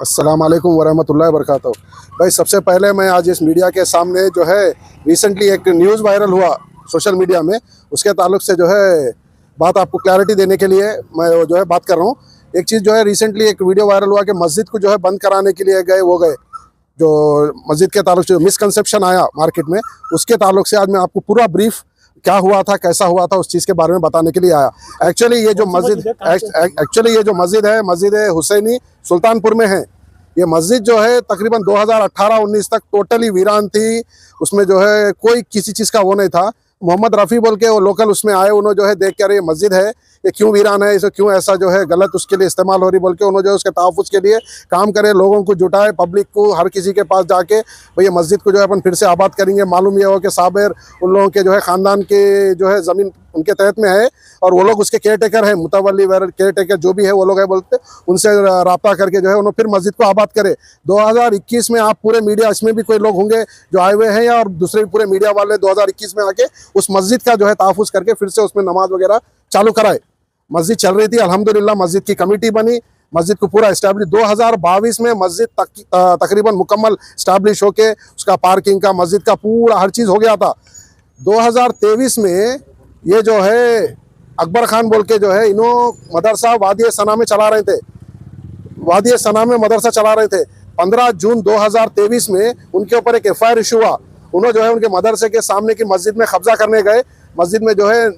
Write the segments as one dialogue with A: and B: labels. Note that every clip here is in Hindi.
A: अस्सलाम वालेकुम वरहमतुल्लाहि वबरकातुहू। भाई सबसे पहले मैं आज इस मीडिया के सामने जो है रिसेंटली एक न्यूज़ वायरल हुआ सोशल मीडिया में, उसके ताल्लुक से जो है बात आपको क्लैरिटी देने के लिए मैं जो है बात कर रहा हूँ। एक चीज़ जो है रिसेंटली एक वीडियो वायरल हुआ कि मस्जिद को जो है बंद कराने के लिए गए जो मस्जिद के ताल्लुक से मिसकंसेप्शन आया मार्केट में, उसके ताल्लुक से आज मैं आपको पूरा ब्रीफ क्या हुआ था, कैसा हुआ था, उस चीज़ के बारे में बताने के लिए आया। एक्चुअली ये जो मस्जिद है मस्जिद हुसैनी सुल्तानपुर में है। ये मस्जिद जो है तकरीबन 2018-19 तक टोटली वीरान थी। उसमें जो है कोई किसी चीज़ का वो नहीं था। मोहम्मद रफ़ी बोल के वो लोकल उसमें आए, उन्होंने जो है देख कर ये मस्जिद है ये क्यों वीरान है, इसे क्यों ऐसा जो है गलत उसके लिए इस्तेमाल हो रही बोल के उन्होंने जो है उसके तहफ़्फ़ुज़ के लिए काम करे, लोगों को जुटाए, पब्लिक को हर किसी के पास जाके भाई ये मस्जिद को जो है अपन फिर से आबाद करेंगे। मालूम ये हो कि साबिर उन लोगों के जो है ख़ानदान के जो है ज़मीन उनके तहत में है और वो लोग उसके केयर टेकर है, मुतवल्ली केयर टेकर जो भी है वो लोग है बोलते, उनसे रब्ता करके जो है उन्होंने फिर मस्जिद को आबाद करे। 2021 में आप पूरे मीडिया, इसमें भी कोई लोग होंगे जो आए हुए हैं या और दूसरे भी पूरे मीडिया वाले 2021 में आके उस मस्जिद का जो है तहफ़्फ़ुज़ करके फिर से उसमें नमाज वगैरह चालू कराए। मस्जिद चल रही थी, अल्हम्दुलिल्लाह मस्जिद की कमेटी बनी, मस्जिद को पूरा इस्टेब्लिश 2022 में मस्जिद तकरीबन मुकम्मल इस्टेब्लिश होके उसका पार्किंग का, मस्जिद का पूरा हर चीज़ हो गया था। 2023 में ये जो है अकबर खान बोल के जो है इन्हों मदरसा वादी सना में चला रहे थे, वादी सना में मदरसा चला रहे थे। 15 जून 2023 में उनके ऊपर एक FIR इशू हुआ। उन्होंने जो है उनके मदरसे के सामने की मस्जिद में कब्जा करने गए, मस्जिद में जो है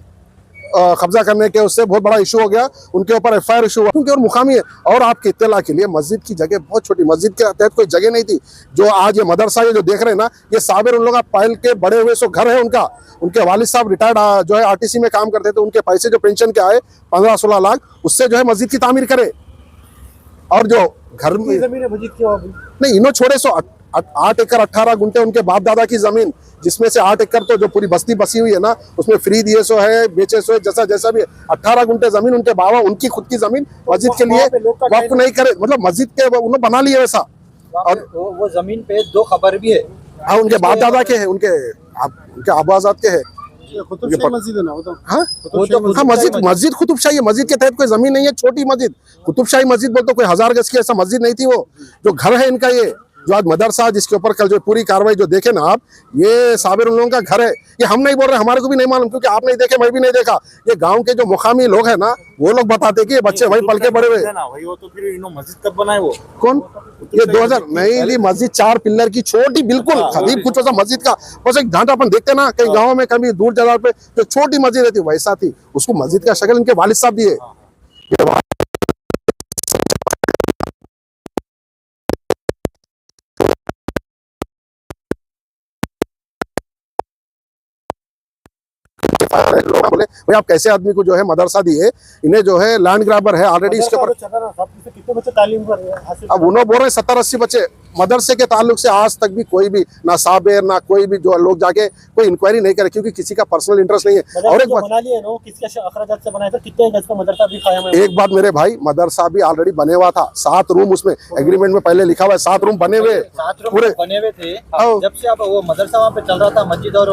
A: कब्जा करने के उससे बहुत बड़ा इशू हो गया, उनके ऊपर FIR इशू हुआ क्योंकि और मुकामी है। और आपकी इत्तला के लिए मस्जिद की जगह बहुत छोटी, मस्जिद के तहत कोई जगह नहीं थी। जो आज ये मदरसा ये जो देख रहे हैं ना, ये साबिर उन लोग पायल के बड़े हुए सो घर है उनका। उनके वालिद साहब रिटायर्ड जो है RTC में काम करते थे, उनके पैसे जो पेंशन के आए 15-16 लाख, उससे जो है मस्जिद की तामीर करे। और जो घर में
B: जमीन है मस्जिद की
A: नहीं, इन्हों छोड़े सो 8 एकड़ 18 गुंठे उनके बाप दादा की जमीन, जिसमें से 8 एकड़ तो जो पूरी बस्ती बसी हुई है ना उसमें फ्री दिए सो है, बेचे सो है, जैसा भी 18 गुंठे जमीन उनके बाबा उनकी खुद की जमीन मस्जिद के लिए वक्फ नहीं करे, मतलब मस्जिद के उन्होंने बना लिया वैसा। और
B: वो जमीन पे 2 खबर भी है।
A: हाँ, उनके बाप दादा के है, उनके आबाजात के है।
B: मस्जिद है ना वो तो।
A: हाँ मस्जिद कुतुबशाही है, मस्जिद के तहत कोई जमीन नहीं है, छोटी मस्जिद कुतुबशाही मस्जिद बोलते, कोई 1000 गज की ऐसा मस्जिद नहीं थी। वो जो घर है इनका, ये जो आज मदरसा जिसके ऊपर कल जो पूरी कार्रवाई जो देखे ना आप, ये साबिर उन लोगों का घर है। ये हम नहीं बोल रहे, हमारे को भी नहीं मालूम क्योंकि आप नहीं देखे, मैं भी नहीं देखा। ये गांव के जो मुकामी लोग हैं ना वो लोग बताते कि ये बच्चे वही पल के बड़े हुए।
B: तो फिर मस्जिद कब बनाए वो
A: कौन? ये 2000 नहीं थी मस्जिद, 4 पिल्लर की छोटी, बिल्कुल करीब कुछ वैसा मस्जिद का बस एक ढांचा अपन देखते ना कहीं गाँव में, कभी दूर जगह पे जो छोटी मस्जिद रहती वैसा थी। उसको मस्जिद का शक्ल इनके वालिद साहब दिए। लोग बोले भाई आप कैसे आदमी को जो है मदरसा दिए, इन्हें जो है लैंड ग्रैबर है ऑलरेडी इसके ऊपर।
B: कितने बच्चे तालीम कर रहे हैं?
A: अब उन्होंने बोल रहे हैं 70-80 बच्चे। मदरसे के ताल्लुक से आज तक भी कोई भी ना साबिर ना कोई भी जो लोग जाके कोई इंक्वायरी नहीं करे क्योंकि किसी का पर्सनल इंटरेस्ट नहीं है। और एक बात मेरे भाई, मदरसा भी ऑलरेडी बने हुआ था, 7 रूम उसमें एग्रीमेंट में पहले लिखा हुआ है, 7 रूम बने हुए
B: पूरे बने हुए थे। जब से अब वो मदरसा वहाँ पे चल रहा था, मस्जिद और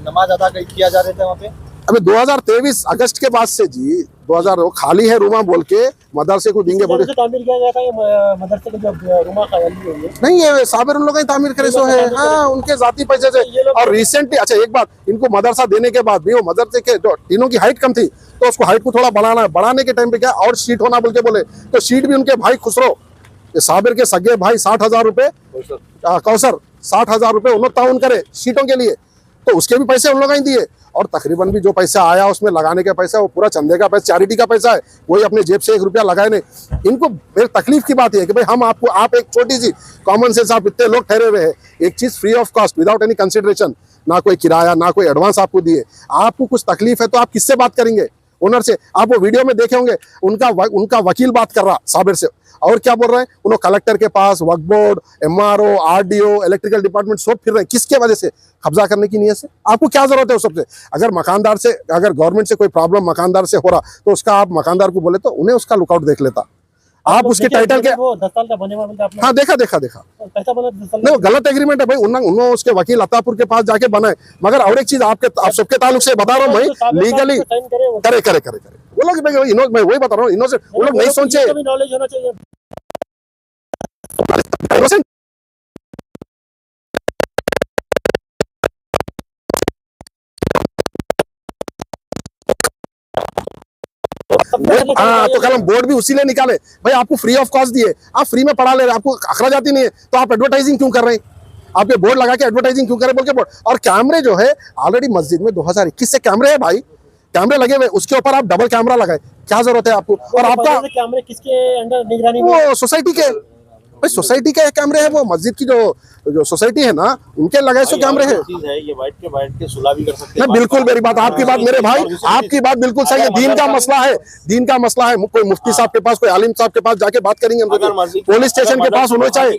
B: नमाज अदा किया जा रहे थे वहाँ पे।
A: अभी 2023 अगस्त के बाद से जी 2000 खाली है रूमा बोल के मदरसे को देंगे बोले।
B: तामीर किया गया था ये मदरसे के जो रूमा खाली है
A: नहीं, ये साबिर उन लोग ही तामीर करे सो है। हाँ, उनके जाती पैसे से। और रिसेंटली अच्छा एक बात, इनको मदरसा देने के बाद भी वो मदरसे के जो तीनों की हाइट कम थी तो उसको हाइट को थोड़ा बढ़ाना है। बढ़ाने के टाइम पे क्या और शीट होना बोल के बोले, तो शीट भी उनके भाई खुसरो, साबिर के सगे भाई 60,000 रुपए, कौसर 60,000 रुपए उन्होंने ताउन करे शीटों के लिए, तो उसके भी पैसे उन लोग ही दिए। और तकरीबन भी जो पैसा आया उसमें लगाने का पैसा वो पूरा चंदे का पैसा, चैरिटी का पैसा है, वही अपने जेब से 1 रुपया लगाए नहीं। इनको मेरी तकलीफ की बात है कि भाई हम आपको, आप एक छोटी सी कॉमन सेंस, आप इतने लोग ठहरे हुए हैं, एक चीज free of cost without any consideration, ना कोई किराया ना कोई एडवांस आपको दिए, आपको कुछ तकलीफ है तो आप किससे बात करेंगे? ओनर से। आप वो वीडियो में देखे होंगे उनका वकील बात कर रहा साबिर से, और क्या बोल रहे हैं, उन्होंने कलेक्टर के पास, Waqf board, MRO, RDO, electrical department सब फिर रहे हैं। किसके वजह से? कब्जा करने की नीयत से। आपको क्या जरूरत है उस सबसे? अगर मकानदार से, अगर गवर्नमेंट से कोई प्रॉब्लम मकानदार से हो रहा तो उसका आप मकानदार को बोले तो उन्हें उसका लुकआउट देख लेता। आप उसके टाइटल के
B: 10 साल का बने हुआ आपने?
A: हाँ देखा
B: पैसा बना 10 साल।
A: नहीं, गलत एग्रीमेंट है भाई। उन्होंने उसके वकील अतापुर के पास जाके बनाए। मगर और एक चीज आप सबके ताल्लुक से बता रहा हूँ मैं, लीगली करे वो लोग, मैं वही बता रहा हूँ, वो लोग नहीं सोचे। हाँ, तो कल हम बोर्ड भी उसी लिए निकाले भाई, आपको फ्री ऑफ कॉस्ट दिए, आप फ्री में पढ़ा ले रहे, आपको अखराज आती नहीं है, तो आप एडवर्टाइजिंग क्यों कर रहे हैं? आप ये बोर्ड लगा के एडवर्टाइजिंग क्यों कर रहे हैं बोल के बोर्ड। और कैमरे जो है ऑलरेडी मस्जिद में 2021 से कैमरे है भाई, कैमरे लगे हुए, उसके ऊपर आप डबल कैमरा लगाए, क्या जरूरत है आपको? और आपका
C: कैमरे किसके अंडर निगरानी में?
A: वो सोसाइटी के भाई, सोसाइटी के कैमरे हैं, वो मस्जिद की जो सोसाइटी है ना, उनके लगाए सो कैमरे हैं।
B: चीज है ये, बैठ के सुलह भी कर सकते हैं।
A: नहीं, बिल्कुल मेरी बात, आपकी बात मेरे भाई, आपकी बात बिल्कुल सही है। दीन का मसला है, दीन का मसला है। कोई मुफ्ती साहब के पास, कोई आलिम साहब के पास जाके बात करेंगे हम, पुलिस स्टेशन के पास होना चाहिए।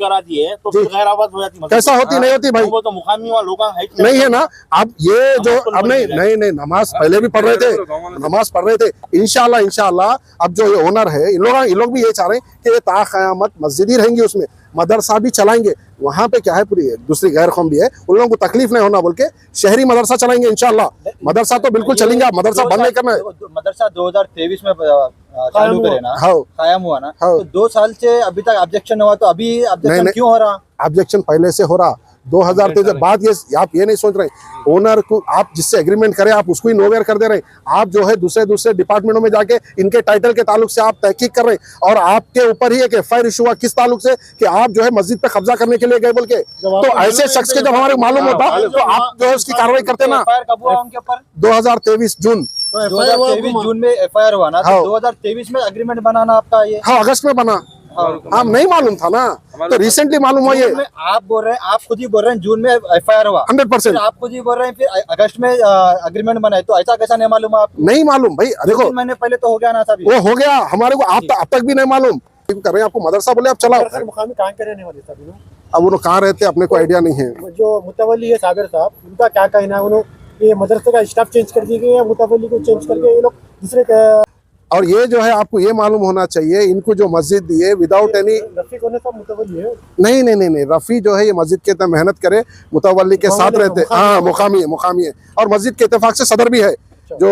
A: कैसा होती नहीं होती भाई,
B: तो मुकामी वाला लोग
A: नहीं है ना। अब ये जो अब नहीं नमाज पहले भी पढ़ रहे थे, नमाज पढ़ रहे थे। इंशाल्लाह अब जो ये ओनर है, इन लोग भी ये चाह रहे हैं कि ये ता क़यामत मस्जिद ही रहेंगी, उसमें मदरसा भी चलाएंगे। वहाँ पे क्या है, पूरी दूसरी गैर कौम भी है, उन लोगों को तकलीफ नहीं होना बोल के शहरी मदरसा चलाएंगे इंशाल्लाह। मदरसा तो बिल्कुल चलेंगे, आप मदरसा बंद नहीं करना है।
B: मदरसा 2023 में चालू करे ना,
A: हाँ,
B: कायम हुआ ना,
A: हाँ।
B: तो 2 साल से अभी तक ऑब्जेक्शन हुआ, तो अभी ऑब्जेक्शन क्यों हो रहा?
A: ऑब्जेक्शन पहले से हो रहा, 2023 बात ये आप ये नहीं सोच रहे, ओनर को आप जिससे एग्रीमेंट करें आप उसको ही नोवेयर कर दे रहे हैं। आप जो है दूसरे डिपार्टमेंटों में जाके इनके टाइटल के ताल्लुक से आप तहकीक कर रहे हैं, और आपके ऊपर ही एक एफआईआर इशू हुआ किस ताल्लुक से कि आप जो है मस्जिद पे कब्जा करने के लिए गए बोल के। तो ऐसे शख्स के जब हमारे मालूम होता तो आप जो है उसकी कार्रवाई करते ना।
B: एफआईआर कब हुआ उनके ऊपर?
A: 2023 जून,
B: 2023 जून में एफआईआर हुआ ना, तो 2023 में एग्रीमेंट बनाना आपका ये?
A: हाँ, अगस्त में बना। हाँ, नहीं मालूम था ना, तो रिसेंटली मालूम हुआ ये।
B: आप बोल रहे हैं, आप खुद ही बोल रहे हैं जून में एफआईआर हुआ,
A: 100%।
B: आप खुद ही बोल रहे हैं फिर अगस्त में एग्रीमेंट बनाए, तो ऐसा कैसा नहीं मालूम आपको?
A: नहीं मालूम भाई, देखो
B: 3 महीने पहले तो हो गया ना सभी।
A: वो हो गया हमारे को, आप अब तक भी नहीं मालूम कर रहे हैं। आपको मदरसा बोले आप चलाओ,
C: मुकामी कहाँ के रहने वाले सभी लोग?
A: अब वो कहाँ रहते हैं अपने को आइडिया नहीं है।
C: जो मुतवल्ली है साबिर साहब, उनका क्या कहना है? उन्होंने ये मदरसे का स्टाफ चेंज कर दिया गया, मुतवल्ली को चेंज करके ये लोग दूसरे।
A: और ये जो है आपको ये मालूम होना चाहिए, इनको जो मस्जिद दी है विदाउट एनी,
C: रफीक होने का मुतवल्ली है?
A: नहीं, रफ़ी जो है ये मस्जिद के इतना मेहनत करे, मुतवल्ली के साथ रहते हैं। हाँ, मुकामी है, और मस्जिद के इत्तेफाक से सदर भी है। जो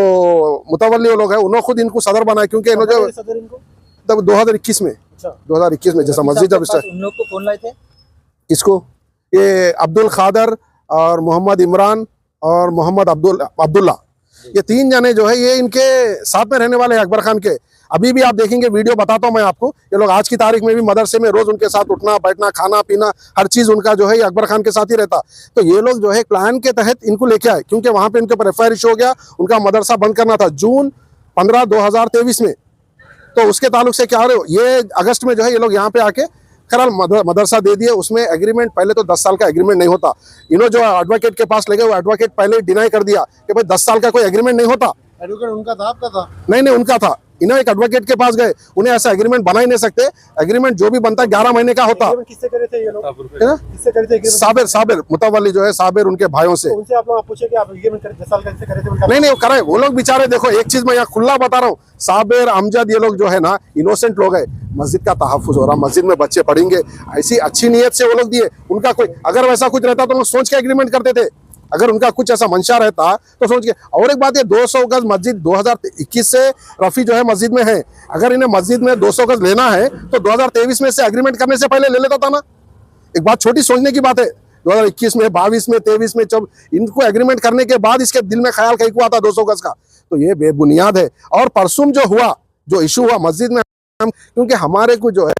A: मुतवल्ली लोग हैं उन्होंने खुद इनको सदर बनाया, क्योंकि इन्होंने जो तब 2021 में जैसा मस्जिद जब
B: उन लोग को कौन लाए थे?
A: इसको ये अब्दुल खादर और मोहम्मद इमरान और मोहम्मद अब्दुल्ला, ये 3 जने जो है ये इनके साथ में रहने वाले हैं अकबर खान के। अभी भी आप देखेंगे वीडियो, बताता हूं मैं आपको, ये लोग आज की तारीख में भी मदरसे में रोज उनके साथ उठना बैठना, खाना पीना, हर चीज उनका जो है ये अकबर खान के साथ ही रहता। तो ये लोग जो है प्लान के तहत इनको लेके आए, क्योंकि वहां पे इनके ऊपर एफआईआर इशू हो गया, उनका मदरसा बंद करना था जून 15, 2023 में। तो उसके ताल्लुक से क्या हो रहे हो, ये अगस्त में जो है ये लोग यहाँ पे आके खैर मदरसा दे दिए। उसमें एग्रीमेंट पहले तो 10 साल का एग्रीमेंट नहीं होता, इन्होंने जो एडवोकेट के पास ले गए वो एडवोकेट पहले डिनाई कर दिया कि भाई 10 साल का कोई एग्रीमेंट नहीं होता।
C: एडवोकेट उनका था, आपका था?
A: नहीं, उनका था। इन्हें एक एडवोकेट के पास गए, उन्हें ऐसा एग्रीमेंट बना ही नहीं सकते। एग्रीमेंट जो भी बनता है 11 महीने का होता।
C: किससे करे थे ये लोग?
A: किससे करे थे? साबिर मुतवल्ली जो है, साबिर उनके भाइयों से।
C: उनसे आप लोग पूछे कि आप एग्रीमेंट 10 साल कैसे करे थे?
A: नहीं वो करे, वो लोग बेचारे, देखो एक चीज मैं यहाँ खुला बता रहा हूँ, साबिर अमजद ये लोग जो है ना इनोसेंट लोग है। मस्जिद का तहफ़्फ़ुज़ हो रहा, मस्जिद में बच्चे पढ़ेंगे, ऐसी अच्छी नीयत से वो लोग दिए। उनका कोई अगर वैसा कुछ रहता तो वो सोच के एग्रीमेंट करते थे। अगर उनका कुछ ऐसा मंशा रहता तो सोच के। और एक बात, ये 200 गज मस्जिद 2021 से रफ़ी जो है मस्जिद में है। अगर इन्हें मस्जिद में 200 गज लेना है तो 2023 में से एग्रीमेंट करने से पहले ले लेता था ना। एक बात छोटी सोचने की बात है, 2021 में, 22 में, 23 में, जब इनको एग्रीमेंट करने के बाद इसके दिल में ख्याल कहीं को आता 200 गज का, तो ये बेबुनियाद है। और परसों जो हुआ, जो इशू हुआ मस्जिद में, क्योंकि हमारे को जो है